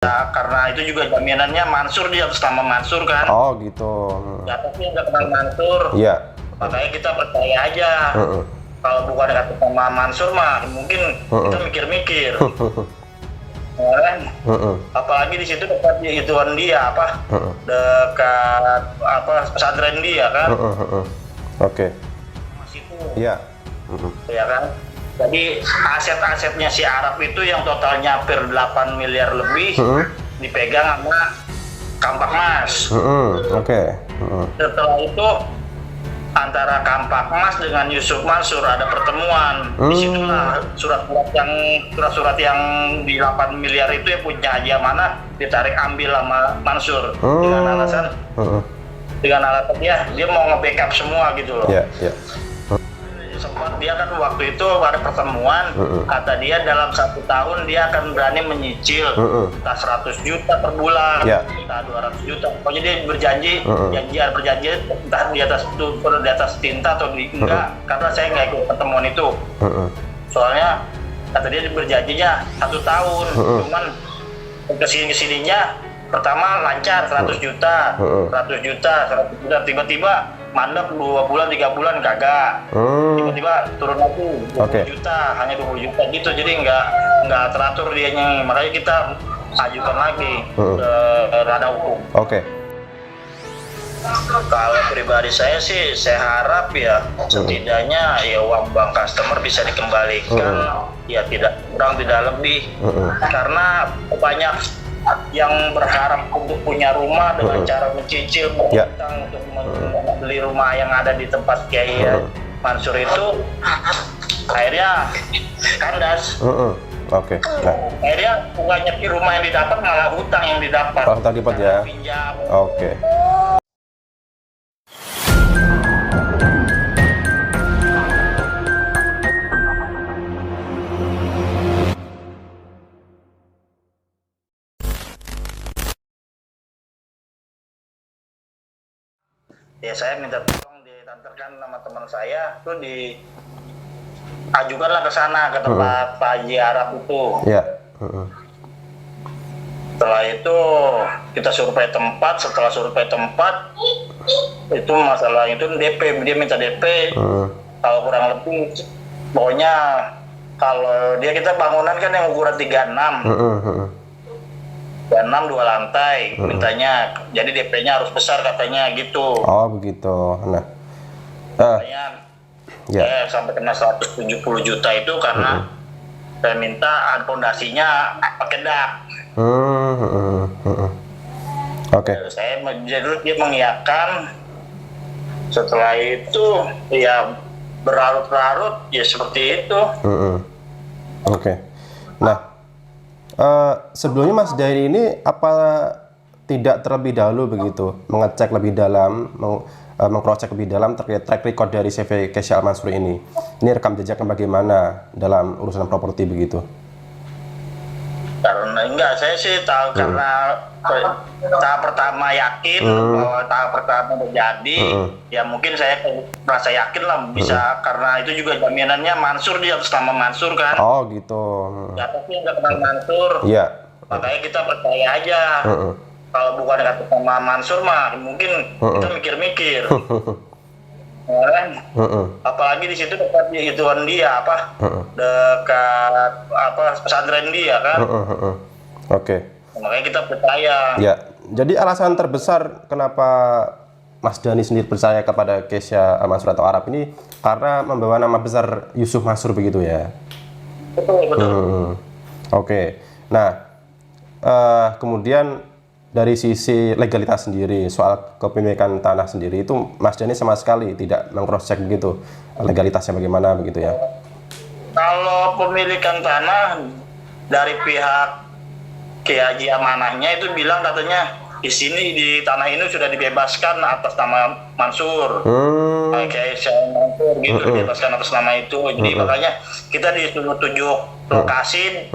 Ya, karena itu juga jaminannya Mansur, dia atas nama Mansur kan. Oh gitu. Jatuhnya nggak kenal Mansur. Iya. Makanya kita percaya aja. Kalau bukan atas nama Mansur mah mungkin kita mikir-mikir. Ya, apalagi di situ dekat ituan dia apa? Dekat apa pesantren dia kan. Oke. Masih itu. Iya. Ya kan. Jadi aset-asetnya si Arab itu yang totalnya hampir 8 miliar lebih dipegang sama Kampak Mas. Oke. Setelah itu antara Kampak Mas dengan Yusuf Mansur ada pertemuan. Disitulah surat-surat yang di 8 miliar itu yang punya Haji Amanah ditarik ambil sama Mansur dengan alasan dia mau nge-backup semua gitu loh. Iya. Sempat dia kan waktu itu ada pertemuan, kata dia dalam 1 tahun dia akan berani menyicil entah 100 juta per bulan, entah 200 juta. Pokoknya dia berjanji, entah di atas tinta atau enggak, karena saya nggak ikut pertemuan itu. Soalnya kata dia berjanjinya 1 tahun, cuman kesininya pertama lancar 100 juta, tiba-tiba mandek 2 bulan 3 bulan kagak, tiba-tiba turun lagi 20 juta, hanya 20 juta gitu, jadi nggak teratur dianya. Makanya kita ajukan lagi ke ranah hukum. Kalau pribadi saya sih, saya harap ya setidaknya ya uang bank customer bisa dikembalikan, ya tidak kurang tidak lebih, karena banyak yang berharap untuk punya rumah dengan cara mencicil, berhutang untuk membeli rumah yang ada di tempat Kiai Mansur itu, akhirnya kandas. Akhirnya bukan nyepi rumah yang didapat, malah hutang yang didapat. Ya. Pinjam. Ya saya minta tolong diantarkan nama teman saya tuh, diajukanlah ke sana ke tempat Pak Haji Arab itu. Setelah itu kita survei tempat. Setelah survei tempat itu masalah itu DP, dia minta DP. Kalau kurang lebih pokoknya kalau kita bangunan kan yang ukuran 36 2 lantai, mintanya jadi DP-nya harus besar katanya gitu. Oh begitu. Nah, saya sampai kena 170 juta itu karena saya minta fondasinya pakai dak. Saya dia mengiyakan. Setelah itu ya berlarut-larut ya seperti itu. Nah, sebelumnya Mas Dairi ini apa tidak terlebih dahulu begitu mengecek lebih dalam, mengcross-check lebih dalam terkait track record dari CV Kesha Al-Mansuri ini? Ini rekam jejaknya bagaimana dalam urusan properti begitu? Karena enggak, saya sih tahu karena tahap pertama yakin bahwa tahap pertama terjadi, ya mungkin saya merasa yakin lah bisa, karena itu juga jaminannya Mansur, dia atas nama Mansur kan. Oh gitu. Jatuhnya nggak kenal Mansur. Makanya kita percaya aja. Kalau bukan atas nama Mansur mah mungkin kita mikir-mikir. Apalagi di situ dekat ituan dia apa? Dekat apa pesantren dia kan. Makanya kita percaya. Jadi alasan terbesar kenapa Mas Dhani sendiri percaya kepada Kesha Al-Mansuri atau Arab ini karena membawa nama besar Yusuf Mansur begitu ya? Betul. Nah, kemudian dari sisi legalitas sendiri, soal kepemilikan tanah sendiri itu Mas Dhani sama sekali tidak meng-cross check begitu legalitasnya bagaimana begitu ya? Kalau pemilikan tanah dari pihak Kiai Haji Amanahnya itu bilang katanya di sini di tanah ini sudah dibebaskan atas nama Mansur. Kiai Mansur gitu dibebaskan atas nama itu. Jadi makanya kita disuruh tunjuk lokasi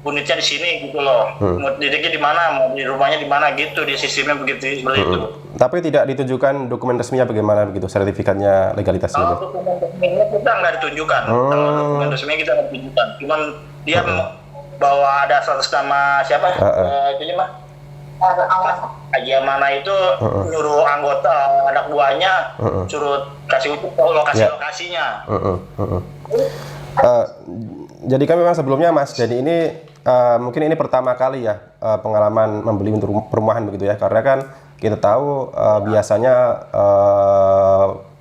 unitnya di sini gitu loh. Mau didiknya di mana, mau di rumahnya di mana gitu, di sistemnya begitu seperti itu. Tapi tidak ditunjukkan dokumen resminya bagaimana begitu, sertifikatnya legalitasnya? Kalau dokumen resminya kita nggak ditunjukkan. Kalau dokumen resminya kita nggak ditunjukkan. Cuman dia bahwa ada atas nama siapa? Itu mah Haji Amana itu nyuruh anggota anak buahnya suruh kasih lokasinya. Jadi kan memang sebelumnya Mas Dani ini mungkin ini pertama kali ya pengalaman membeli untuk perumahan begitu ya, karena kan kita tahu biasanya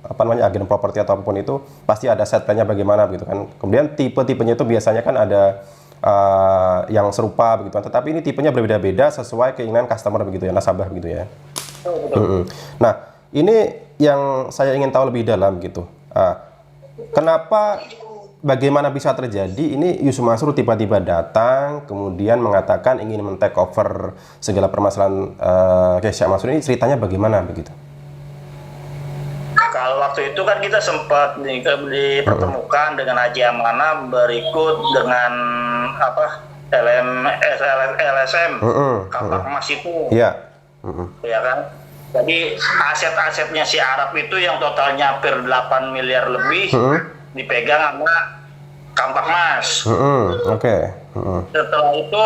apa namanya agen properti atau apapun itu pasti ada set plan-nya bagaimana begitu kan. Kemudian tipe-tipenya itu biasanya kan ada yang serupa begitu kan, tetapi ini tipenya berbeda-beda sesuai keinginan customer begitu ya, nasabah begitu ya. Nah, ini yang saya ingin tahu lebih dalam gitu. Kenapa, bagaimana bisa terjadi ini Yusuf Mansur tiba-tiba datang kemudian mengatakan ingin men-take over segala permasalahan Kesha Mansur, ini ceritanya bagaimana begitu? Kalau waktu itu kan kita sempat dipertemukan dengan Haji Amana berikut dengan apa LSM Kampak Emas itu. Iya. Ya kan. Jadi aset-asetnya si Arab itu yang totalnya hampir 8 miliar lebih dipegang sama Kampak Emas. Oke. Setelah itu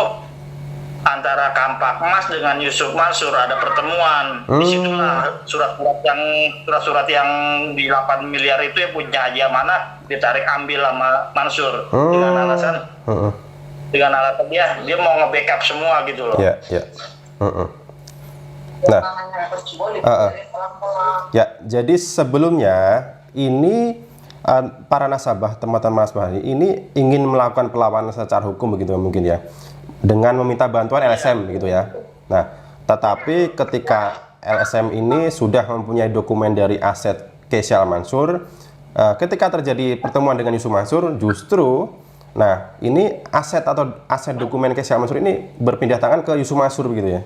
antara Kampak Emas dengan Yusuf Mansur ada pertemuan. Disitulah surat-surat yang di 8 miliar itu yang punya Haji Amana ditarik ambil sama Mansur dengan alasan dia mau nge-backup semua gitu loh. Iya. Nah, ya, jadi sebelumnya ini para nasabah, teman-teman nasabah ini ingin melakukan perlawanan secara hukum begitu mungkin ya, dengan meminta bantuan LSM begitu ya. Nah, tetapi ketika LSM ini sudah mempunyai dokumen dari aset Kesha Mansur, ketika terjadi pertemuan dengan Yusuf Mansur, justru nah ini aset dokumen Kesha Mansur ini berpindah tangan ke Yusuf Mansur begitu ya.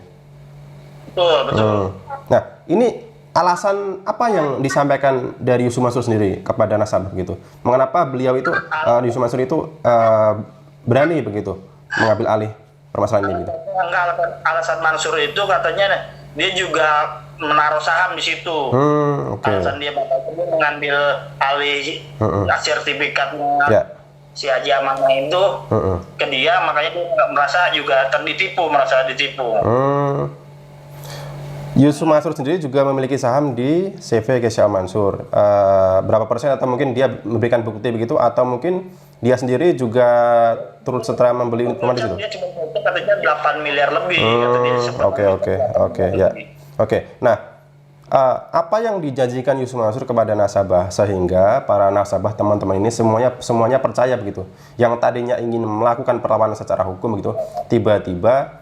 Betul. Nah, ini alasan apa yang disampaikan dari Yusuf Mansur sendiri kepada nasabah begitu? Mengapa beliau itu Yusuf Mansur itu berani begitu mengambil alih permasalahan ini gitu? Alasan Mansur itu katanya dia juga menaruh saham di situ. Alasan dia mengambil alih sertifikatnya si Haji Amana itu ke dia, makanya dia merasa ditipu. Yusuf Mansur sendiri juga memiliki saham di CV Kesha Mansur. Berapa persen, atau mungkin dia memberikan bukti begitu, atau mungkin dia sendiri juga turut serta membeli rumah di situ? Dia cuma katanya 8 miliar lebih. Oke, ya. Oke. Nah, apa yang dijanjikan Yusuf Mansur kepada nasabah sehingga para nasabah teman-teman ini semuanya percaya begitu? Yang tadinya ingin melakukan perlawanan secara hukum begitu, tiba-tiba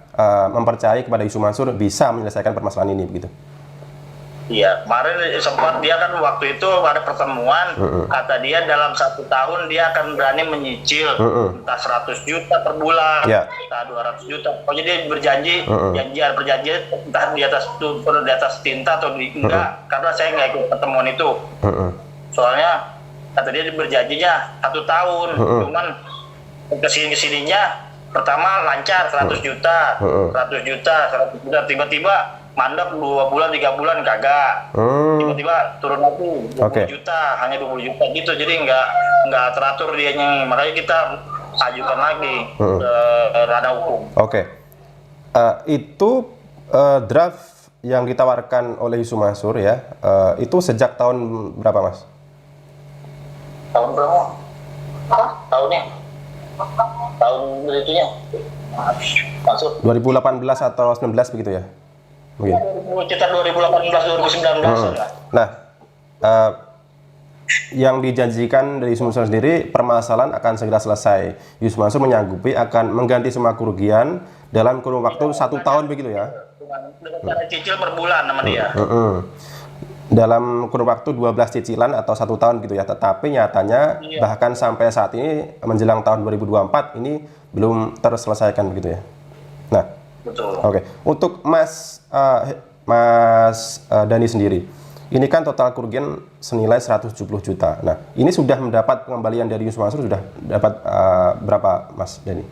mempercayai kepada Yusuf Mansur bisa menyelesaikan permasalahan ini begitu. Iya, kemarin sempat dia kan waktu itu ada pertemuan, kata dia dalam 1 tahun dia akan berani menyicil entah 100 juta per bulan, entah 200 juta. Pokoknya dia berjanji, berjanji entah di atas tinta atau enggak, karena saya nggak ikut pertemuan itu. Soalnya kata dia berjanjinya 1 tahun, cuman kesininya pertama lancar 100 juta, tiba-tiba mandek 2 bulan 3 bulan kagak, tiba-tiba turun lagi 20 juta, hanya 20 juta gitu, jadi nggak teratur dianya, makanya kita ajukan lagi ke ranah hukum. Itu draft yang ditawarkan oleh Yusuf Mansur ya, itu sejak tahun berapa Mas? Tahun berapa? Tahunnya? Tahun itunya masuk 2018 atau 19 begitu ya mungkin sekitar 2018 2019 Nah, yang dijanjikan dari Yusuf Mansur sendiri, permasalahan akan segera selesai. Yusuf Mansur menyanggupi akan mengganti semua kerugian dalam kurun waktu 1 tahun begitu ya, dengan cara cicil per bulan nama dia. Dalam kurun waktu 12 cicilan atau 1 tahun gitu ya. Tetapi nyatanya bahkan sampai saat ini menjelang tahun 2024 ini belum terselesaikan begitu ya. Nah, betul. Untuk Mas Dani sendiri, ini kan total kerugian senilai 170 juta. Nah, ini sudah mendapat pengembalian dari Yusuf Mansur, sudah dapat berapa Mas Dani?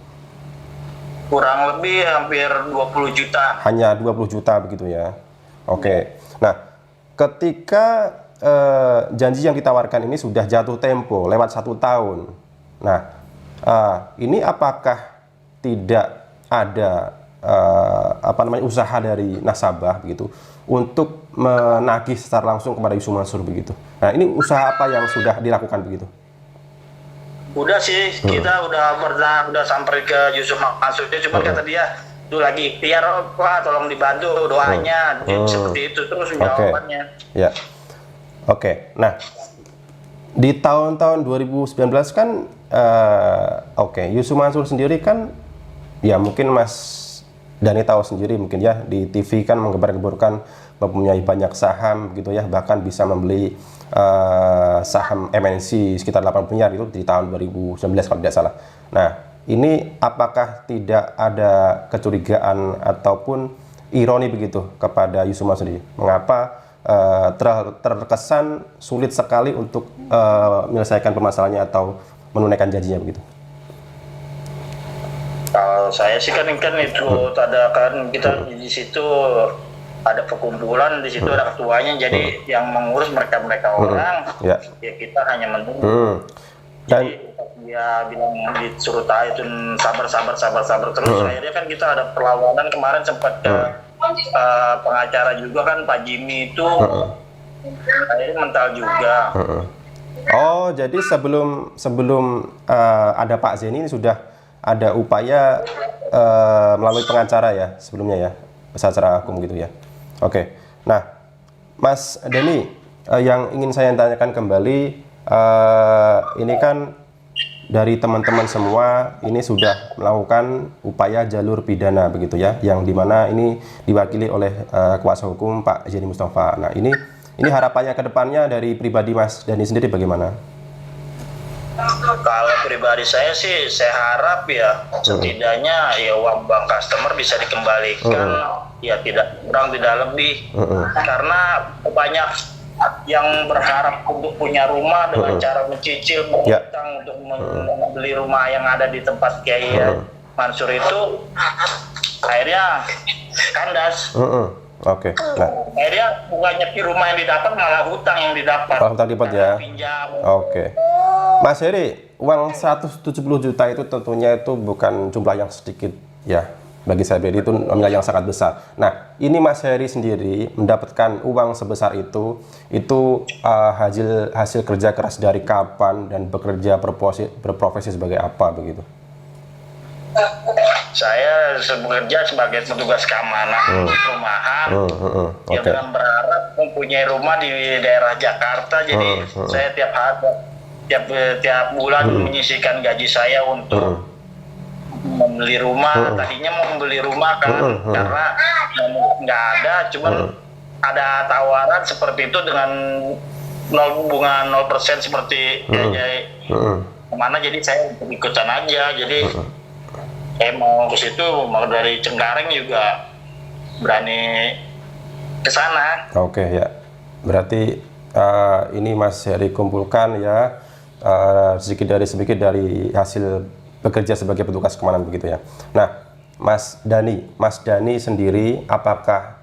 Kurang lebih hampir 20 juta. Hanya 20 juta begitu ya. Nah, ketika janji yang ditawarkan ini sudah jatuh tempo lewat 1 tahun. Nah, ini apakah tidak ada usaha dari nasabah begitu untuk menagih secara langsung kepada Yusuf Mansur begitu. Nah, ini usaha apa yang sudah dilakukan begitu? Udah sih, kita udah sampai ke Yusuf Mansur, cuma kata dia itu lagi ikhtiar, Pak, tolong dibantu doanya, seperti itu terus jawabannya. Ya, oke. Nah, di tahun-tahun 2019 kan, Yusuf Mansur sendiri kan, ya mungkin Mas Dani tahu sendiri mungkin ya, di TV kan menggembar-gemborkan mempunyai banyak saham gitu ya, bahkan bisa membeli saham MNC sekitar 80 miliar itu di tahun 2019 kalau tidak salah. Nah, ini apakah tidak ada kecurigaan ataupun ironi begitu kepada Yusuf Mansur sendiri? Mengapa terkesan sulit sekali untuk menyelesaikan permasalahannya atau menunaikan janjinya begitu? Kalau saya sih kan itu ada kan kita di situ ada perkumpulan, di situ ada ketuanya, jadi yang mengurus mereka orang, ya kita hanya menunggu. Dan jadi dia bilang disuruh itu sabar terus. Akhirnya kan kita ada perlawanan kemarin, sempat ke pengacara juga kan, Pak Jimmy itu akhirnya mental juga. Oh, jadi sebelum ada Pak Zeni ini sudah ada upaya melalui pengacara ya sebelumnya ya, secara hukum gitu ya. Oke. Nah, Mas Dani, yang ingin saya tanyakan kembali, ini kan dari teman-teman semua ini sudah melakukan upaya jalur pidana begitu ya, yang dimana ini diwakili oleh kuasa hukum Pak Zeni Mustafa. Nah, ini harapannya ke depannya dari pribadi Mas Dani sendiri bagaimana? Kalau pribadi saya sih, saya harap ya setidaknya ya uang bank customer bisa dikembalikan, ya tidak kurang tidak lebih, karena banyak yang berharap untuk punya rumah dengan cara mencicil, mengutang untuk membeli rumah yang ada di tempat Kiai Mansur itu, akhirnya kandas. Oke. Nah, akhirnya bukannya rumah yang didapat, malah hutang yang didapat. Hutang didapat ya. Pinjam. Oke. Mas Heri, uang 170 juta itu tentunya itu bukan jumlah yang sedikit ya. Bagi saya pribadi itu nominal yang sangat besar. Nah, ini Mas Heri sendiri mendapatkan uang sebesar itu hasil kerja keras dari kapan dan bekerja berprofesi sebagai apa begitu? Saya bekerja sebagai petugas keamanan perumahan. Ya, dengan berharap mempunyai rumah di daerah Jakarta. Jadi saya tiap bulan menyisihkan gaji saya untuk membeli rumah. Tadinya mau membeli rumah kan, karena nggak ada, cuman ada tawaran seperti itu dengan bunga 0% seperti kemana, jadi saya ikutan aja. Jadi saya mau ke situ, mau dari Cengkareng juga berani ke sana. Oke ya, berarti ini Mas Heri kumpulkan ya sedikit dari hasil bekerja sebagai petugas keamanan begitu ya. Nah, Mas Dani sendiri apakah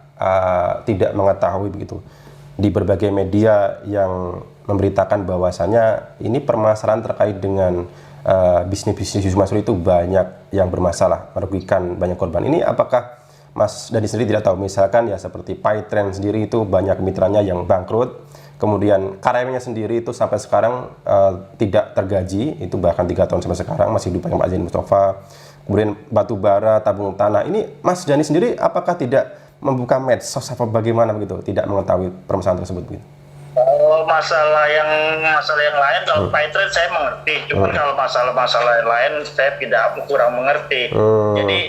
tidak mengetahui begitu di berbagai media yang memberitakan bahwasannya ini permasalahan terkait dengan bisnis Yusuf Mansur itu banyak yang bermasalah, merugikan banyak korban. Ini apakah Mas Dani sendiri tidak tahu? Misalkan ya seperti Paytrend sendiri itu banyak mitranya yang bangkrut, kemudian karyawannya sendiri itu sampai sekarang tidak tergaji, itu bahkan 3 tahun sampai sekarang masih hidup Pak Zeni Mustafa. Kemudian batu bara, tabung tanah. Ini Mas Dani sendiri apakah tidak membuka medsos apa bagaimana begitu? Tidak mengetahui permasalahan tersebut begitu? Kalau masalah yang lain, kalau Paytrend saya mengerti, cuman kalau masalah yang lain saya kurang mengerti. Jadi